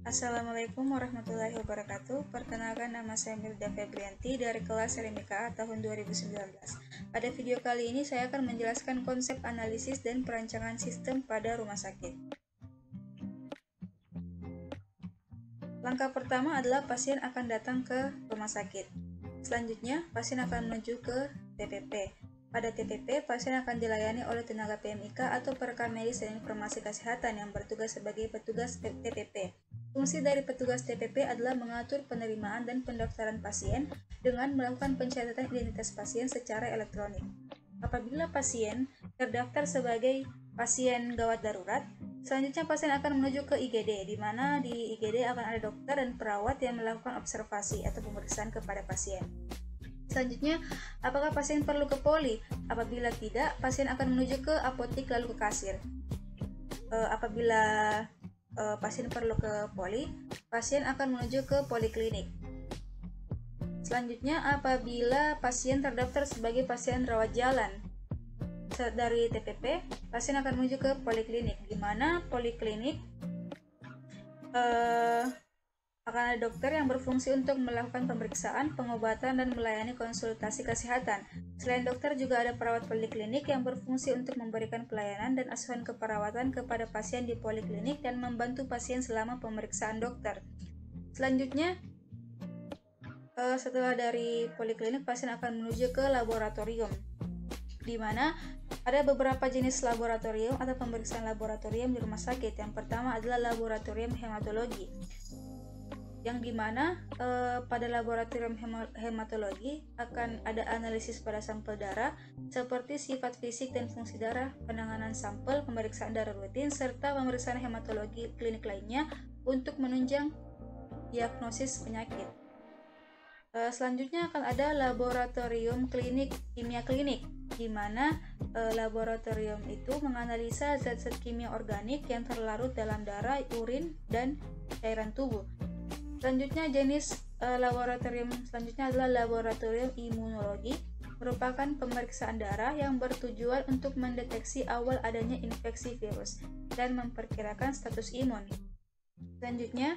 Assalamualaikum warahmatullahi wabarakatuh. Perkenalkan, nama saya Milda Febrianti dari kelas LMIKA tahun 2019. Pada video kali ini saya akan menjelaskan konsep analisis dan perancangan sistem pada rumah sakit. Langkah pertama adalah pasien akan datang ke rumah sakit. Selanjutnya, pasien akan menuju ke TPP. Pada TPP, pasien akan dilayani oleh tenaga PMIK atau perekam medis dan informasi kesehatan yang bertugas sebagai petugas TPP. Fungsi dari petugas TPP adalah mengatur penerimaan dan pendaftaran pasien dengan melakukan pencatatan identitas pasien secara elektronik. Apabila pasien terdaftar sebagai pasien gawat darurat, selanjutnya pasien akan menuju ke IGD, di mana di IGD akan ada dokter dan perawat yang melakukan observasi atau pemeriksaan kepada pasien. Selanjutnya, apakah pasien perlu ke poli? Apabila tidak, pasien akan menuju ke apotik lalu ke kasir. Apabila pasien perlu ke poli, pasien akan menuju ke poliklinik. Selanjutnya, apabila pasien terdaftar sebagai pasien rawat jalan dari TPP, pasien akan menuju ke poliklinik, di mana poliklinik akan ada dokter yang berfungsi untuk melakukan pemeriksaan, pengobatan, dan melayani konsultasi kesehatan. Selain dokter, juga ada perawat poliklinik yang berfungsi untuk memberikan pelayanan dan asuhan keperawatan kepada pasien di poliklinik dan membantu pasien selama pemeriksaan dokter. Selanjutnya, setelah dari poliklinik, pasien akan menuju ke laboratorium, di mana ada beberapa jenis laboratorium atau pemeriksaan laboratorium di rumah sakit. Yang pertama adalah laboratorium hematologi, yang dimana pada laboratorium hematologi akan ada analisis pada sampel darah seperti sifat fisik dan fungsi darah, penanganan sampel, pemeriksaan darah rutin, serta pemeriksaan hematologi klinik lainnya untuk menunjang diagnosis penyakit. Selanjutnya akan ada laboratorium kimia klinik, di mana laboratorium itu menganalisa zat-zat kimia organik yang terlarut dalam darah, urin, dan cairan tubuh. Selanjutnya, jenis laboratorium selanjutnya adalah laboratorium imunologi, merupakan pemeriksaan darah yang bertujuan untuk mendeteksi awal adanya infeksi virus dan memperkirakan status imun. Selanjutnya,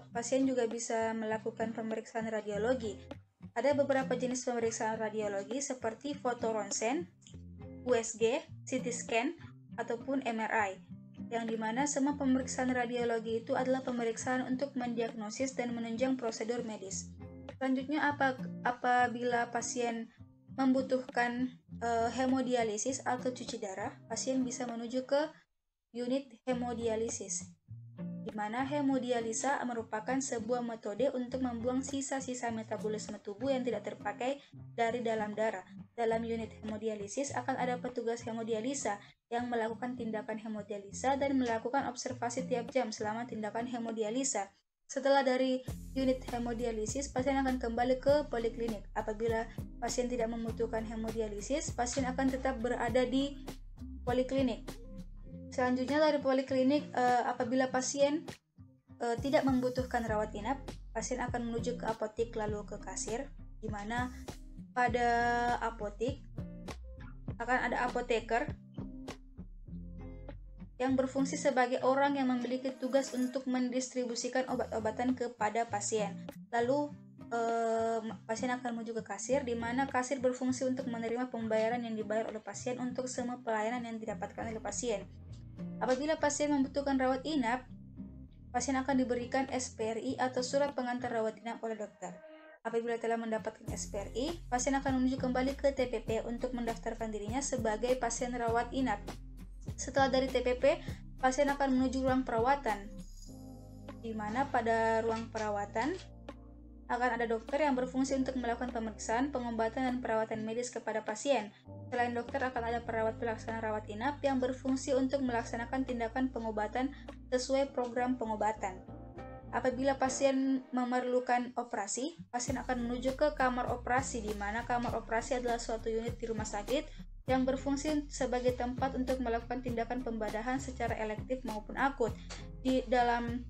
pasien juga bisa melakukan pemeriksaan radiologi. Ada beberapa jenis pemeriksaan radiologi seperti fotoronsen, USG, CT scan, ataupun MRI, yang dimana semua pemeriksaan radiologi itu adalah pemeriksaan untuk mendiagnosis dan menunjang prosedur medis. Selanjutnya, apabila pasien membutuhkan hemodialisis atau cuci darah, pasien bisa menuju ke unit hemodialisis, di mana hemodialisa merupakan sebuah metode untuk membuang sisa-sisa metabolisme tubuh yang tidak terpakai dari dalam darah. Dalam unit hemodialisis akan ada petugas hemodialisa yang melakukan tindakan hemodialisa dan melakukan observasi tiap jam selama tindakan hemodialisa. Setelah dari unit hemodialisis, pasien akan kembali ke poliklinik. Apabila pasien tidak membutuhkan hemodialisis, pasien akan tetap berada di poliklinik. Selanjutnya, dari poliklinik, apabila pasien tidak membutuhkan rawat inap, pasien akan menuju ke apotik lalu ke kasir, di mana pada apotik akan ada apoteker yang berfungsi sebagai orang yang memiliki tugas untuk mendistribusikan obat-obatan kepada pasien. Lalu pasien akan menuju ke kasir, di mana kasir berfungsi untuk menerima pembayaran yang dibayar oleh pasien untuk semua pelayanan yang didapatkan oleh pasien. Apabila pasien membutuhkan rawat inap, pasien akan diberikan SPRI atau surat pengantar rawat inap oleh dokter. Apabila telah mendapatkan SPRI, pasien akan menuju kembali ke TPP untuk mendaftarkan dirinya sebagai pasien rawat inap. Setelah dari TPP, pasien akan menuju ruang perawatan, di mana pada ruang perawatan akan ada dokter yang berfungsi untuk melakukan pemeriksaan, pengobatan, dan perawatan medis kepada pasien. Selain dokter, akan ada perawat pelaksana rawat inap yang berfungsi untuk melaksanakan tindakan pengobatan sesuai program pengobatan. Apabila pasien memerlukan operasi, pasien akan menuju ke kamar operasi, di mana kamar operasi adalah suatu unit di rumah sakit yang berfungsi sebagai tempat untuk melakukan tindakan pembedahan secara elektif maupun akut. Di dalam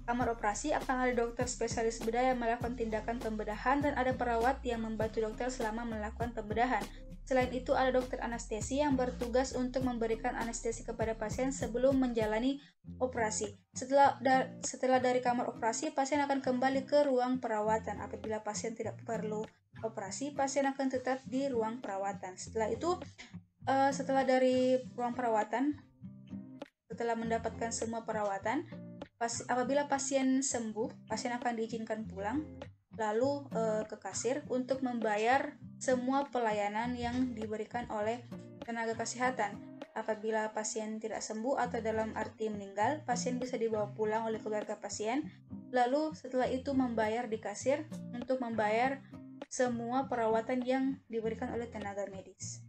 kamar operasi akan ada dokter spesialis bedah yang melakukan tindakan pembedahan dan ada perawat yang membantu dokter selama melakukan pembedahan. Selain itu, ada dokter anestesi yang bertugas untuk memberikan anestesi kepada pasien sebelum menjalani operasi. Setelah dari kamar operasi, pasien akan kembali ke ruang perawatan. Apabila pasien tidak perlu operasi, pasien akan tetap di ruang perawatan. Setelah itu, setelah dari ruang perawatan, setelah mendapatkan semua perawatan, apabila pasien sembuh, pasien akan diizinkan pulang, lalu ke kasir untuk membayar semua pelayanan yang diberikan oleh tenaga kesehatan. Apabila pasien tidak sembuh atau dalam arti meninggal, pasien bisa dibawa pulang oleh keluarga pasien, lalu setelah itu membayar di kasir untuk membayar semua perawatan yang diberikan oleh tenaga medis.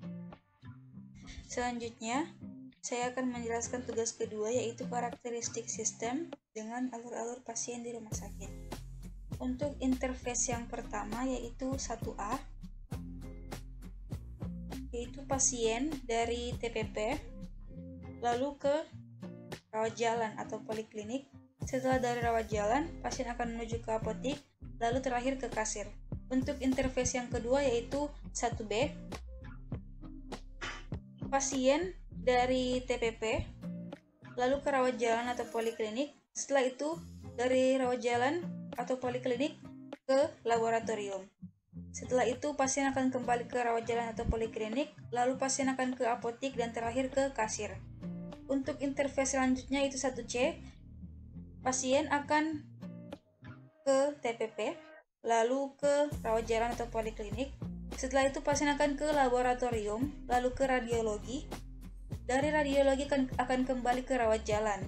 Selanjutnya, saya akan menjelaskan tugas kedua, yaitu karakteristik sistem dengan alur-alur pasien di rumah sakit. Untuk interface yang pertama, yaitu 1A, yaitu pasien dari TPP lalu ke rawat jalan atau poliklinik. Setelah dari rawat jalan, pasien akan menuju ke apotik, lalu terakhir ke kasir. Untuk interface yang kedua, yaitu 1B, pasien dari TPP lalu ke rawat jalan atau poliklinik. Setelah itu dari rawat jalan atau poliklinik ke laboratorium. Setelah itu pasien akan kembali ke rawat jalan atau poliklinik, lalu pasien akan ke apotik dan terakhir ke kasir. Untuk interface selanjutnya itu 1C, pasien akan ke TPP, lalu ke rawat jalan atau poliklinik. Setelah itu pasien akan ke laboratorium, lalu ke radiologi. Dari radiologi akan kembali ke rawat jalan.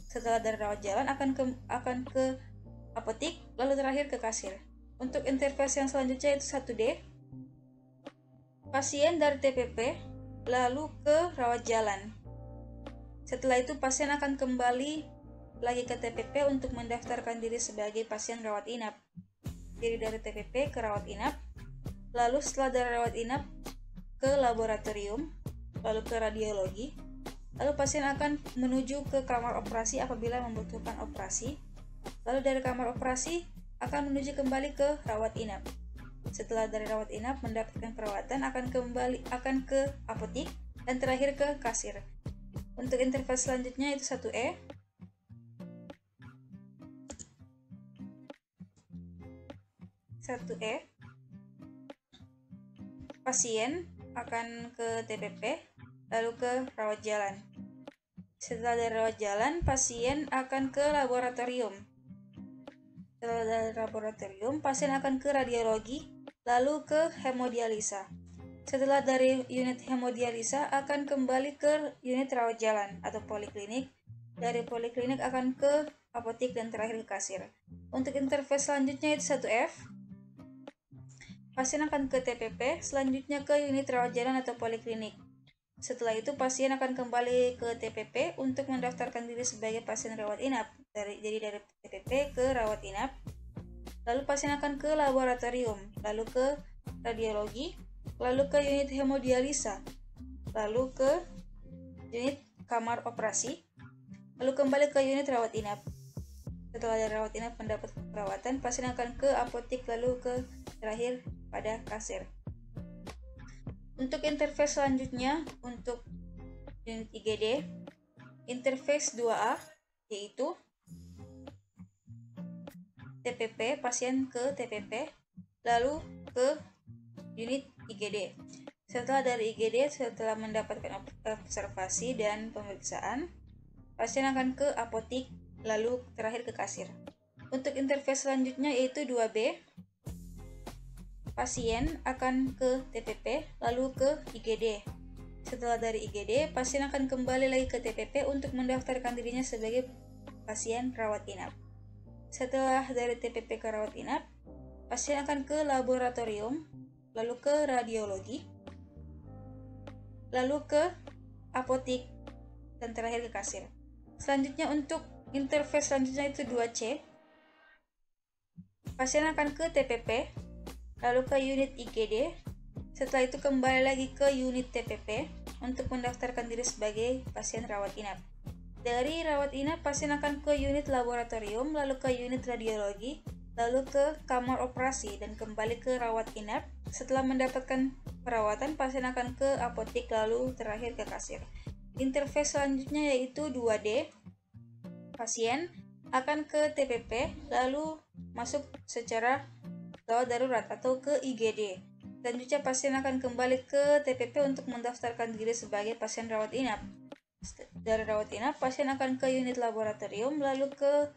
Setelah dari rawat jalan akan ke apotik, lalu terakhir ke kasir. Untuk interface yang selanjutnya itu 1D, pasien dari TPP lalu ke rawat jalan. Setelah itu pasien akan kembali lagi ke TPP untuk mendaftarkan diri sebagai pasien rawat inap. Jadi dari TPP ke rawat inap, lalu setelah dari rawat inap ke laboratorium, lalu ke radiologi, lalu pasien akan menuju ke kamar operasi apabila membutuhkan operasi. Lalu dari kamar operasi akan menuju kembali ke rawat inap. Setelah dari rawat inap mendapatkan perawatan akan ke apotik dan terakhir ke kasir. Untuk interface selanjutnya itu 1E. 1E, pasien akan ke TPP lalu ke rawat jalan. Setelah dari rawat jalan, pasien akan ke laboratorium. Setelah dari laboratorium, pasien akan ke radiologi, lalu ke hemodialisa. Setelah dari unit hemodialisa, akan kembali ke unit rawat jalan atau poliklinik. Dari poliklinik akan ke apotik dan terakhir ke kasir. Untuk interface selanjutnya itu 1F. Pasien akan ke TPP, selanjutnya ke unit rawat jalan atau poliklinik. Setelah itu pasien akan kembali ke TPP untuk mendaftarkan diri sebagai pasien rawat inap. Jadi dari TPP ke rawat inap, lalu pasien akan ke laboratorium, lalu ke radiologi, lalu ke unit hemodialisa, lalu ke unit kamar operasi, lalu kembali ke unit rawat inap. Setelah dari rawat inap mendapat perawatan, pasien akan ke apotik lalu ke terakhir pada kasir. Untuk interface selanjutnya untuk unit IGD, interface 2A, yaitu TPP, pasien ke TPP, lalu ke unit IGD. Setelah dari IGD, setelah mendapatkan observasi dan pemeriksaan, pasien akan ke apotik, lalu terakhir ke kasir. Untuk interface selanjutnya yaitu 2B, pasien akan ke TPP, lalu ke IGD. Setelah dari IGD, pasien akan kembali lagi ke TPP untuk mendaftarkan dirinya sebagai pasien rawat inap. Setelah dari TPP ke rawat inap, pasien akan ke laboratorium, lalu ke radiologi, lalu ke apotik, dan terakhir ke kasir. Selanjutnya untuk interface selanjutnya itu 2C. Pasien akan ke TPP, lalu ke unit IGD. Setelah itu kembali lagi ke unit TPP untuk mendaftarkan diri sebagai pasien rawat inap. Dari rawat inap, pasien akan ke unit laboratorium, lalu ke unit radiologi, lalu ke kamar operasi, dan kembali ke rawat inap. Setelah mendapatkan perawatan, pasien akan ke apotek lalu terakhir ke kasir. Interface selanjutnya yaitu 2D. Pasien akan ke TPP lalu masuk secara gawat darurat atau ke IGD. Selanjutnya pasien akan kembali ke TPP untuk mendaftarkan diri sebagai pasien rawat inap. Dari rawat inap, pasien akan ke unit laboratorium lalu ke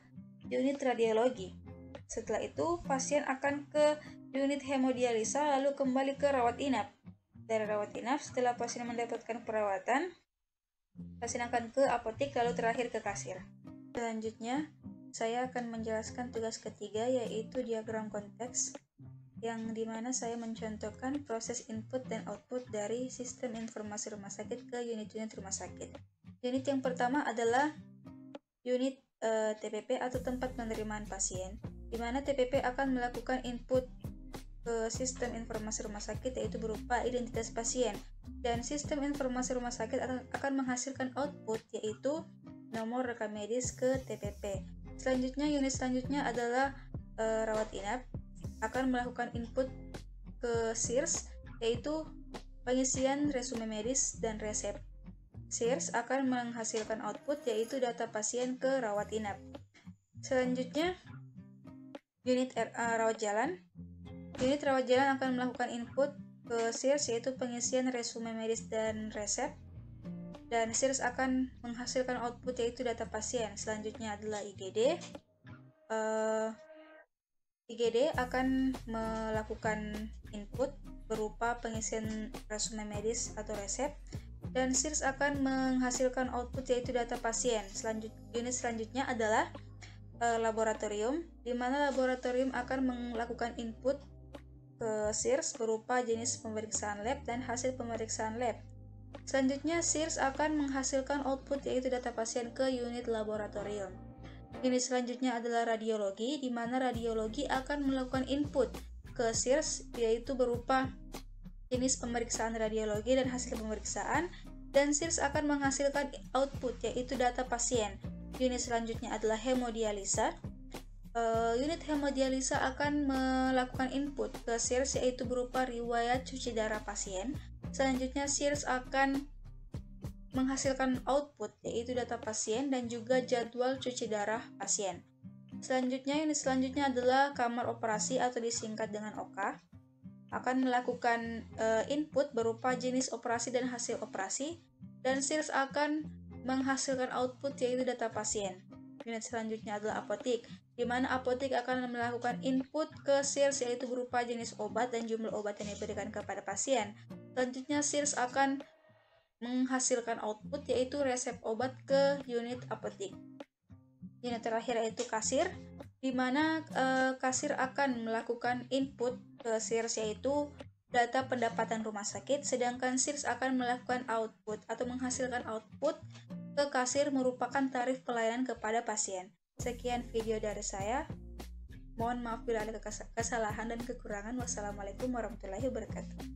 unit radiologi. Setelah itu, pasien akan ke unit hemodialisa lalu kembali ke rawat inap. Dari rawat inap, setelah pasien mendapatkan perawatan, pasien akan ke apotek lalu terakhir ke kasir. Selanjutnya, saya akan menjelaskan tugas ketiga yaitu diagram konteks, yang dimana saya mencontohkan proses input dan output dari sistem informasi rumah sakit ke unit-unit rumah sakit. Unit yang pertama adalah unit TPP atau tempat penerimaan pasien, di mana TPP akan melakukan input ke sistem informasi rumah sakit yaitu berupa identitas pasien, dan sistem informasi rumah sakit akan menghasilkan output yaitu nomor rekam medis ke TPP. Selanjutnya, unit selanjutnya adalah rawat inap akan melakukan input ke SIRS yaitu pengisian resume medis dan resep. SIRS akan menghasilkan output yaitu data pasien ke rawat inap. Selanjutnya, unit rawat jalan. Unit rawat jalan akan melakukan input ke SIRS yaitu pengisian resume medis dan resep, dan SIRS akan menghasilkan output yaitu data pasien. Selanjutnya adalah IGD. IGD akan melakukan input berupa pengisian resume medis atau resep, dan SIRS akan menghasilkan output yaitu data pasien. Unit selanjutnya adalah laboratorium, di mana laboratorium akan melakukan input ke SIRS berupa jenis pemeriksaan lab dan hasil pemeriksaan lab. Selanjutnya, SIRS akan menghasilkan output yaitu data pasien ke unit laboratorium. Unit selanjutnya adalah radiologi, di mana radiologi akan melakukan input ke SIRS yaitu berupa jenis pemeriksaan radiologi dan hasil pemeriksaan, dan SIRS akan menghasilkan output yaitu data pasien. Unit selanjutnya adalah hemodialisa. Unit hemodialisa akan melakukan input ke SIRS yaitu berupa riwayat cuci darah pasien. Selanjutnya, SIRS akan menghasilkan output yaitu data pasien dan juga jadwal cuci darah pasien. Selanjutnya, unit selanjutnya adalah kamar operasi atau disingkat dengan OK. Akan melakukan input berupa jenis operasi dan hasil operasi, dan SIRS akan menghasilkan output yaitu data pasien. Unit selanjutnya adalah apotek, di mana apotek akan melakukan input ke SIRS yaitu berupa jenis obat dan jumlah obat yang diberikan kepada pasien. Selanjutnya, SIRS akan menghasilkan output yaitu resep obat ke unit apotek. Unit terakhir yaitu kasir, di mana kasir akan melakukan input ke SIRS yaitu data pendapatan rumah sakit, sedangkan SIRS akan melakukan output atau menghasilkan output ke kasir merupakan tarif pelayanan kepada pasien. Sekian video dari saya. Mohon maaf bila ada kesalahan dan kekurangan. Wassalamualaikum warahmatullahi wabarakatuh.